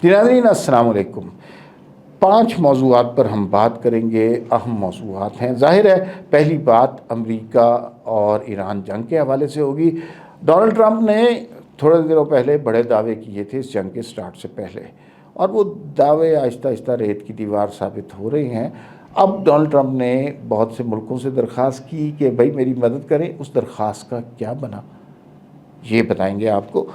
ناظرین السلام علیکم۔ 5 موضوعات پر ہم بات کریں گے، اہم موضوعات ہیں۔ ظاہر ہے پہلی بات امریکہ اور ایران جنگ کے حوالے سے ہوگی۔ ڈونلڈ ٹرمپ نے تھوڑے دنوں پہلے بڑے دعوے کیے تھے اس جنگ کے سٹارٹ سے پہلے، اور وہ دعوے آہستہ آہستہ ریت کی دیوار ثابت ہو رہے ہیں۔ اب ڈونلڈ ٹرمپ نے بہت سے ملکوں سے درخواست کی کہ بھائی میری مدد کریں۔ اس درخواست کا کیا بنا یہ بتائیں گے آپ کو۔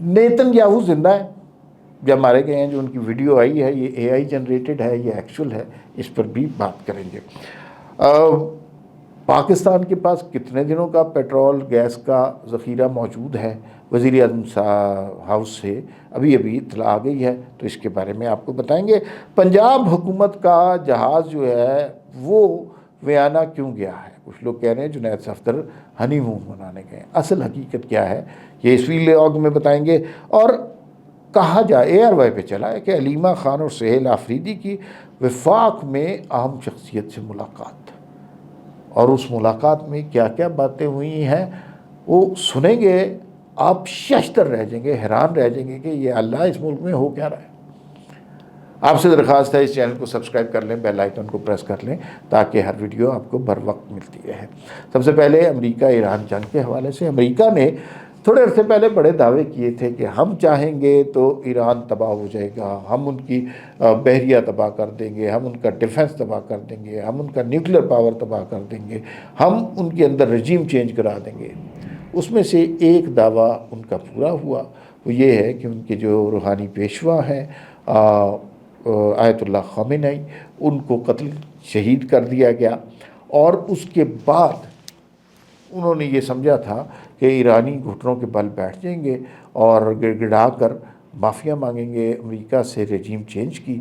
نیتن یاہو زندہ ہے، جب مارے گئے ہیں، جو ان کی ویڈیو آئی ہے یہ اے آئی جنریٹڈ ہے، یہ ایکچول ہے، اس پر بھی بات کریں گے۔ پاکستان کے پاس کتنے دنوں کا پیٹرول گیس کا ذخیرہ موجود ہے؟ وزیر اعظم ہاؤس سے ابھی اطلاع آ گئی ہے، تو اس کے بارے میں آپ کو بتائیں گے۔ پنجاب حکومت کا جہاز جو ہے وہ ویانا کیوں گیا ہے؟ کچھ لوگ کہہ رہے ہیں جنید صفدر ہنی مون منانے گئے، اصل حقیقت کیا ہے یہ اس ویلاگ میں بتائیں گے۔ اور کہا جائے اے آر وائی پہ چلا ہے کہ علیمہ خان اور سہیل آفریدی کی وفاق میں اہم شخصیت سے ملاقات، اور اس ملاقات میں کیا کیا باتیں ہوئی ہیں وہ سنیں گے، آپ ششدر رہ جائیں گے، حیران رہ جائیں گے کہ یہ اللہ اس ملک میں ہو کیا رہا ہے۔ آپ سے درخواست ہے اس چینل کو سبسکرائب کر لیں، بیل آئیکن کو پریس کر لیں تاکہ ہر ویڈیو آپ کو بر وقت ملتی رہے۔ سب سے پہلے امریکہ ایران جنگ کے حوالے سے، امریکہ نے تھوڑے عرصے پہلے بڑے دعوے کیے تھے کہ ہم چاہیں گے تو ایران تباہ ہو جائے گا، ہم ان کی بحریہ تباہ کر دیں گے، ہم ان کا ڈیفنس تباہ کر دیں گے، ہم ان کا نیوکلیر پاور تباہ کر دیں گے، ہم ان کے اندر رجیم چینج کرا دیں گے۔ اس میں سے ایک دعویٰ ان کا پورا ہوا، وہ یہ ہے کہ ان کے جو روحانی پیشوا ہیں آیت اللہ خامنہ ای، ان کو قتل شہید کر دیا گیا، اور اس کے بعد انہوں نے یہ سمجھا تھا کہ ایرانی گھٹنوں کے بل بیٹھ جائیں گے اور گڑ گڑا کر معافیاں مانگیں گے امریکہ سے رجیم چینج کی،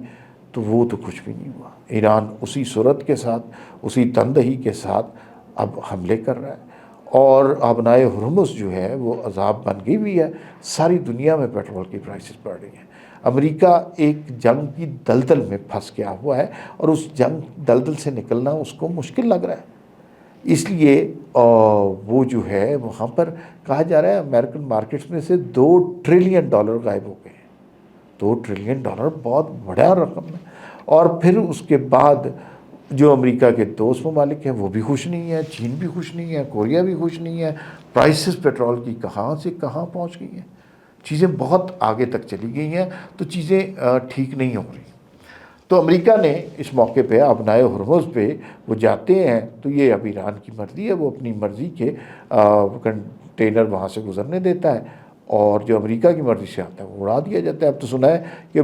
تو وہ تو کچھ بھی نہیں ہوا۔ ایران اسی صورت کے ساتھ، اسی تندہی کے ساتھ اب حملے کر رہا ہے، اور آبنائے ہرمز جو ہے وہ عذاب بن گئی ہوئی ہے۔ ساری دنیا میں پیٹرول کی پرائسز بڑھ رہی ہیں۔ امریکہ ایک جنگ کی دلدل میں پھنس گیا ہوا ہے، اور اس جنگ دلدل سے نکلنا اس کو مشکل لگ رہا ہے۔ اس لیے وہ جو ہے وہاں پر کہا جا رہا ہے امریکن مارکیٹس میں سے $2 ٹریلین غائب ہو گئے ہیں۔ $2 ٹریلین بہت بڑا رقم ہے۔ اور پھر اس کے بعد جو امریکہ کے دوست ممالک ہیں وہ بھی خوش نہیں ہیں، چین بھی خوش نہیں ہے، کوریا بھی خوش نہیں ہے۔ پرائسز پیٹرول کی کہاں سے کہاں پہنچ گئی ہیں، چیزیں بہت آگے تک چلی گئی ہیں، تو چیزیں ٹھیک نہیں ہو رہی۔ تو امریکہ نے اس موقع پہ آبنائے ہرمز پہ وہ جاتے ہیں، تو یہ اب ایران کی مرضی ہے، وہ اپنی مرضی کے کنٹینر وہاں سے گزرنے دیتا ہے، اور جو امریکہ کی مرضی سے آتا ہے وہ اڑا دیا جاتا ہے۔ اب تو سنا ہے کہ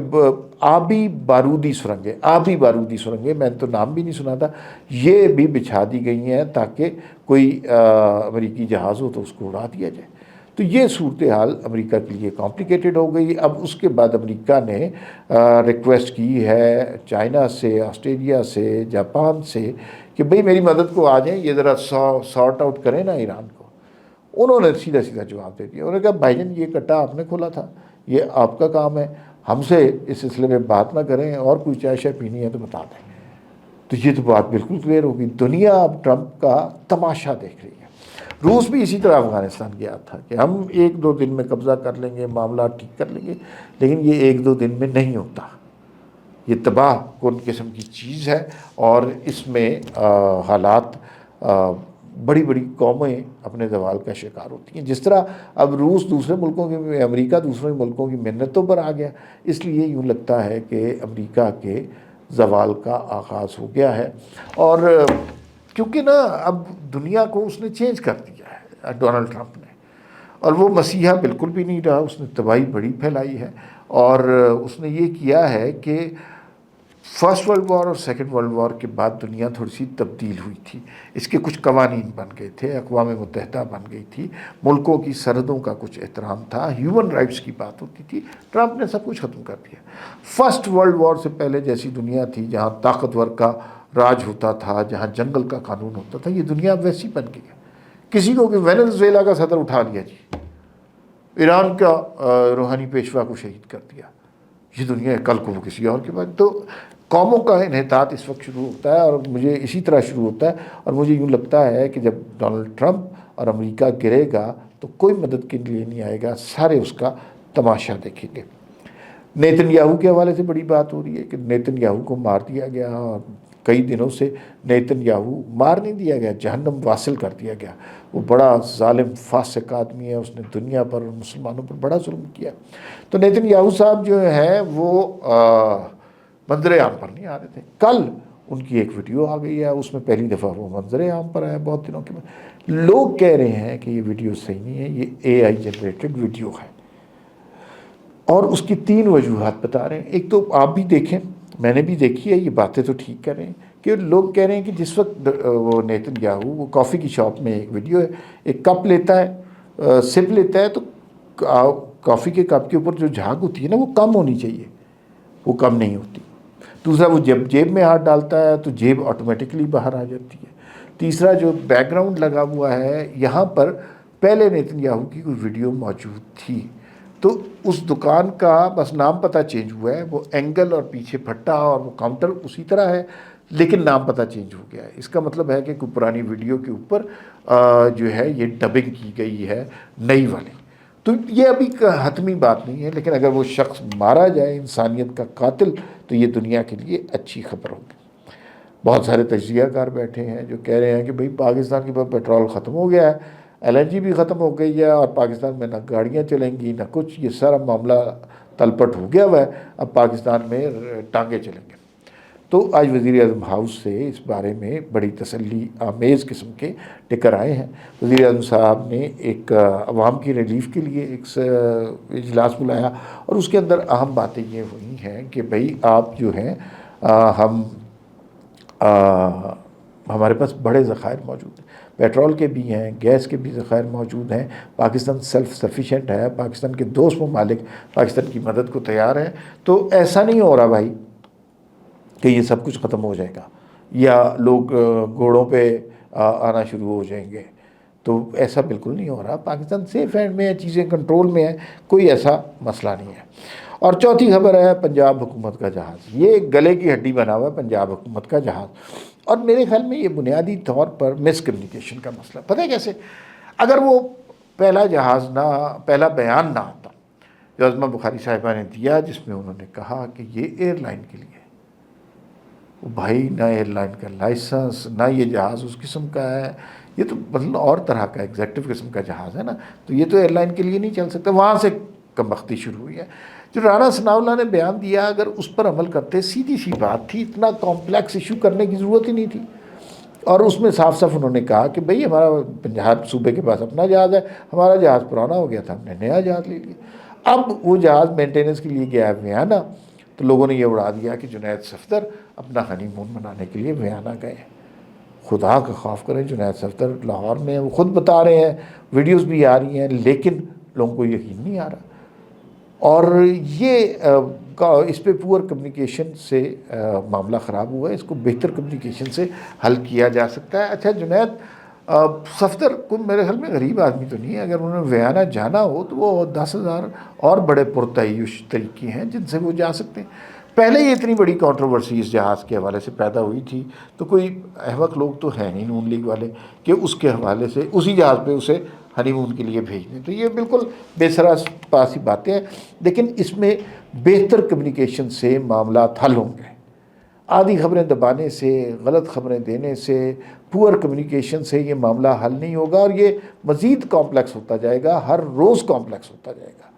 آبی بارودی سرنگیں، میں نے تو نام بھی نہیں سنا تھا، یہ بھی بچھا دی گئی ہیں تاکہ کوئی امریکی جہاز ہو تو اس کو اڑا دیا جائے۔ تو یہ صورتحال امریکہ کے لیے کمپلیکیٹڈ ہو گئی۔ اب اس کے بعد امریکہ نے ریکویسٹ کی ہے چائنا سے، آسٹریلیا سے، جاپان سے کہ بھئی میری مدد کو آ جائیں، یہ ذرا سارٹ آؤٹ کریں نا ایران کو۔ انہوں نے سیدھا سیدھا جواب دے دیا، انہوں نے کہا بھائی جان یہ کٹا آپ نے کھولا تھا، یہ آپ کا کام ہے، ہم سے اس سلسلے میں بات نہ کریں، اور کوئی چائے شائے پینی ہے تو بتا دیں۔ تو یہ تو بات بالکل کلیئر ہوگی، دنیا اب ٹرمپ کا تماشا دیکھ رہی ہے۔ روس بھی اسی طرح افغانستان گیا تھا کہ ہم 1-2 دن میں قبضہ کر لیں گے، معاملات ٹھیک کر لیں گے، لیکن یہ 1-2 دن میں نہیں ہوتا، یہ تباہ کن قسم کی چیز ہے، اور اس میں حالات بڑی بڑی قومیں اپنے زوال کا شکار ہوتی ہیں۔ جس طرح اب روس دوسرے ملکوں کی، امریکہ دوسرے ملکوں کی منتوں پر آ گیا، اس لیے یوں لگتا ہے کہ امریکہ کے زوال کا آغاز ہو گیا ہے۔ اور کیونکہ نا اب دنیا کو اس نے چینج کر دیا ہے ڈونلڈ ٹرمپ نے، اور وہ مسیحا بالکل بھی نہیں رہا، اس نے تباہی بڑی پھیلائی ہے، اور اس نے یہ کیا ہے کہ فرسٹ ورلڈ وار اور سیکنڈ ورلڈ وار کے بعد دنیا تھوڑی سی تبدیل ہوئی تھی، اس کے کچھ قوانین بن گئے تھے، اقوام متحدہ بن گئی تھی، ملکوں کی سرحدوں کا کچھ احترام تھا، ہیومن رائٹس کی بات ہوتی تھی۔ ٹرمپ نے سب کچھ ختم کر دیا۔ فرسٹ ورلڈ وار سے پہلے جیسی دنیا تھی جہاں طاقتور کا راج ہوتا تھا، جہاں جنگل کا قانون ہوتا تھا، یہ دنیا اب ویسی بن گئی ہے۔ کسی کو کہ وینزویلا کا صدر اٹھا لیا جی، ایران کا روحانی پیشوا کو شہید کر دیا، یہ دنیا ہے، کل کو وہ کسی اور کے بعد۔ تو قوموں کا انحطاط اس وقت شروع ہوتا ہے، اور مجھے اسی طرح شروع ہوتا ہے، اور مجھے یوں لگتا ہے کہ جب ڈونلڈ ٹرمپ اور امریکہ گرے گا تو کوئی مدد کے لیے نہیں آئے گا، سارے اس کا تماشا دیکھیں گے۔ نیتن یاہو کے حوالے سے بڑی بات ہو رہی ہے کہ نیتن یاہو کو مار دیا گیا، اور کئی دنوں سے نیتن یاہو مار نہیں دیا گیا، جہنم واصل کر دیا گیا۔ وہ بڑا ظالم فاسق آدمی ہے، اس نے دنیا پر اور مسلمانوں پر بڑا ظلم کیا۔ تو نیتن یاہو صاحب جو ہیں وہ منظر عام پر نہیں آ رہے تھے۔ کل ان کی ایک ویڈیو آ گئی ہے، اس میں پہلی دفعہ وہ منظر عام پر آیا بہت دنوں کے بعد۔ لوگ کہہ رہے ہیں کہ یہ ویڈیو صحیح نہیں ہے، یہ اے آئی جنریٹڈ ویڈیو ہے، اور اس کی 3 وجوہات بتا رہے ہیں۔ ایک تو آپ بھی دیکھیں، میں نے بھی دیکھی ہے، یہ باتیں تو ٹھیک کر رہے ہیں کہ لوگ کہہ رہے ہیں کہ جس وقت وہ نیتن یاہو وہ کافی کی شاپ میں ایک ویڈیو ہے، ایک کپ لیتا ہے، سپ لیتا ہے، تو کافی کے کپ کے اوپر جو جھاگ ہوتی ہے نا وہ کم ہونی چاہیے، وہ کم نہیں ہوتی۔ دوسرا، وہ جب جیب میں ہاتھ ڈالتا ہے تو جیب آٹومیٹکلی باہر آ جاتی ہے۔ تیسرا، جو بیک گراؤنڈ لگا ہوا ہے یہاں پر پہلے نیتن یاہو کی کوئی ویڈیو موجود تھی، تو اس دکان کا بس نام پتہ چینج ہوا ہے، وہ اینگل اور پیچھے پھٹا اور وہ کاؤنٹر اسی طرح ہے، لیکن نام پتہ چینج ہو گیا ہے۔ اس کا مطلب ہے کہ کوئی پرانی ویڈیو کے اوپر جو ہے یہ ڈبنگ کی گئی ہے نئی والی۔ تو یہ ابھی حتمی بات نہیں ہے، لیکن اگر وہ شخص مارا جائے، انسانیت کا قاتل، تو یہ دنیا کے لیے اچھی خبر ہوگی۔ بہت سارے تجزیہ کار بیٹھے ہیں جو کہہ رہے ہیں کہ بھئی پاکستان کے پاس پیٹرول ختم ہو گیا ہے، LNG بھی ختم ہو گئی ہے، اور پاکستان میں نہ گاڑیاں چلیں گی نہ کچھ، یہ سارا معاملہ تلپٹ ہو گیا ہوا ہے، اب پاکستان میں ٹانگیں چلیں گے۔ تو آج وزیر اعظم ہاؤس سے اس بارے میں بڑی تسلی آمیز قسم کے ٹکر آئے ہیں۔ وزیر اعظم صاحب نے ایک عوام کی ریلیف کے لیے ایک اجلاس بلایا، اور اس کے اندر اہم باتیں یہ ہوئی ہیں کہ بھئی آپ جو ہیں ہمارے پاس بڑے ذخائر موجود ہیں، پیٹرول کے بھی ہیں، گیس کے بھی ذخائر موجود ہیں، پاکستان سیلف سفیشینٹ ہے، پاکستان کے دوست ممالک پاکستان کی مدد کو تیار ہیں۔ تو ایسا نہیں ہو رہا بھائی کہ یہ سب کچھ ختم ہو جائے گا یا لوگ گھوڑوں پہ آنا شروع ہو جائیں گے، تو ایسا بالکل نہیں ہو رہا۔ پاکستان سیف ہینڈ میں ہے، چیزیں کنٹرول میں ہیں، کوئی ایسا مسئلہ نہیں ہے۔ اور چوتھی خبر ہے پنجاب حکومت کا جہاز، یہ گلے کی ہڈی بنا ہوا ہے پنجاب حکومت کا جہاز، اور میرے خیال میں یہ بنیادی طور پر مس کمیونیکیشن کا مسئلہ۔ پتہ ہے کیسے؟ اگر وہ پہلا بیان نہ آتا جو عظمیٰ بخاری صاحبہ نے دیا، جس میں انہوں نے کہا کہ یہ ایئر لائن کے لیے، وہ بھائی نہ ایئر لائن کا لائسنس، نہ یہ جہاز اس قسم کا ہے، یہ تو مطلب اور طرح کا ایگزیکٹو قسم کا جہاز ہے نا، تو یہ تو ایئر لائن کے لیے نہیں چل سکتا۔ وہاں سے کم بختی شروع ہوئی ہے۔ جو رانا ثناء اللہ نے بیان دیا، اگر اس پر عمل کرتے، سیدھی سی بات تھی، اتنا کمپلیکس ایشو کرنے کی ضرورت ہی نہیں تھی۔ اور اس میں صاف صاف انہوں نے کہا کہ بھئی ہمارا پنجاب صوبے کے پاس اپنا جہاز ہے، ہمارا جہاز پرانا ہو گیا تھا، ہم نے نیا جہاز لے لیا۔ اب وہ جہاز مینٹیننس کے لیے گیا ہے ویانا، تو لوگوں نے یہ اڑا دیا کہ جنید صفدر اپنا ہنی مون منانے کے لیے ویانا گئے۔ خدا کا خوف کریں، جنید صفدر لاہور میں ہیں، وہ خود بتا رہے ہیں، ویڈیوز بھی آ رہی ہیں، لیکن لوگوں کو یقین نہیں آ رہا۔ اور یہ اس پہ پور کمیونیکیشن سے معاملہ خراب ہوا ہے، اس کو بہتر کمیونیکیشن سے حل کیا جا سکتا ہے۔ اچھا، جنید صفدر کو میرے خیال میں غریب آدمی تو نہیں ہے، اگر انہوں نے ویانا جانا ہو تو وہ 10,000 اور بڑے پرتعیش طریقے ہیں جن سے وہ جا سکتے ہیں۔ پہلے ہی اتنی بڑی کنٹروورسی اس جہاز کے حوالے سے پیدا ہوئی تھی، تو کوئی احمق لوگ تو ہیں نہیں نون لیگ والے کہ اس کے حوالے سے اسی جہاز پہ اسے ہنی مون کے لیے بھیج دیں، تو یہ بالکل بے سراس پاسی باتیں ہیں۔ لیکن اس میں بہتر کمیونیکیشن سے معاملات حل ہوں گے۔ آدھی خبریں دبانے سے، غلط خبریں دینے سے، پور کمیونیکیشن سے یہ معاملہ حل نہیں ہوگا، اور یہ مزید کمپلیکس ہوتا جائے گا، ہر روز کمپلیکس ہوتا جائے گا۔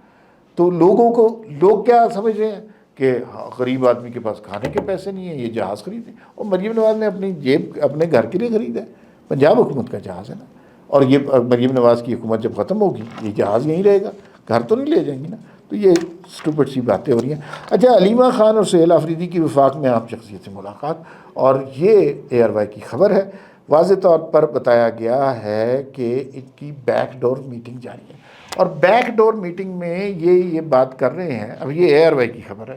تو لوگ کیا سمجھ رہے ہیں کہ غریب آدمی کے پاس کھانے کے پیسے نہیں ہیں، یہ جہاز خریدیں، اور مریم نواز نے اپنی جیب اپنے گھر کے لیے خریدا ہے، پنجاب حکومت کا جہاز ہے نا، اور یہ مریم نواز کی حکومت جب ختم ہوگی یہ جہاز یہیں رہے گا، گھر تو نہیں لے جائیں گی نا۔ تو یہ اسٹوپڈ سی باتیں ہو رہی ہیں۔ اچھا، علیمہ خان اور سہیل آفریدی کی وفاق میں عام شخصیت سے ملاقات، اور یہ ARY کی خبر ہے۔ واضح طور پر بتایا گیا ہے کہ ان کی بیک ڈور میٹنگ جاری ہے، اور بیک ڈور میٹنگ میں یہ بات کر رہے ہیں، اب یہ ARY کی خبر ہے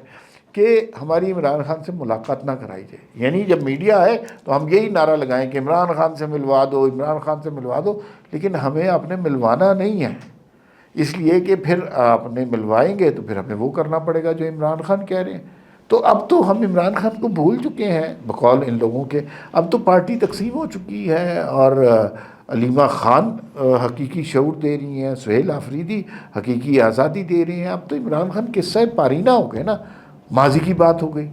کہ ہماری عمران خان سے ملاقات نہ کرائی جائے، یعنی جب میڈیا آئے تو ہم یہی نعرہ لگائیں کہ عمران خان سے ملوا دو، عمران خان سے ملوا دو، لیکن ہمیں آپ نے ملوانا نہیں ہے، اس لیے کہ پھر آپ نے ملوائیں گے تو پھر ہمیں وہ کرنا پڑے گا جو عمران خان کہہ رہے ہیں۔ تو اب تو ہم عمران خان کو بھول چکے ہیں بقول ان لوگوں کے، اب تو پارٹی تقسیم ہو چکی ہے، اور علیمہ خان حقیقی شعور دے رہی ہیں، سہیل آفریدی حقیقی آزادی دے رہے ہیں. اب تو عمران خان قصہ پارینہ ہو گئے نا، ماضی کی بات ہو گئی،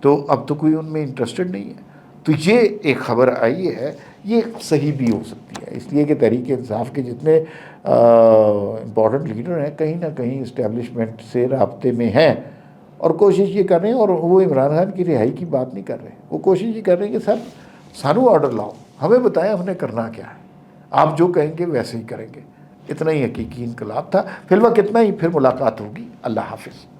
تو اب تو کوئی ان میں انٹرسٹڈ نہیں ہے. تو یہ ایک خبر آئی ہے، یہ صحیح بھی ہو سکتی ہے، اس لیے کہ تحریک انصاف کے جتنے امپورٹنٹ لیڈر ہیں کہیں نہ کہیں اسٹیبلشمنٹ سے رابطے میں ہیں، اور کوشش یہ کر رہے ہیں. اور وہ عمران خان کی رہائی کی بات نہیں کر رہے، وہ کوشش یہ کر رہے ہیں کہ سر سانو آرڈر لاؤ، ہمیں بتائیں ہم نے کرنا کیا ہے، آپ جو کہیں گے ویسے ہی کریں گے. اتنا ہی حقیقی انقلاب تھا. فی الوقت اتنا ہی، پھر ملاقات ہوگی. اللہ حافظ.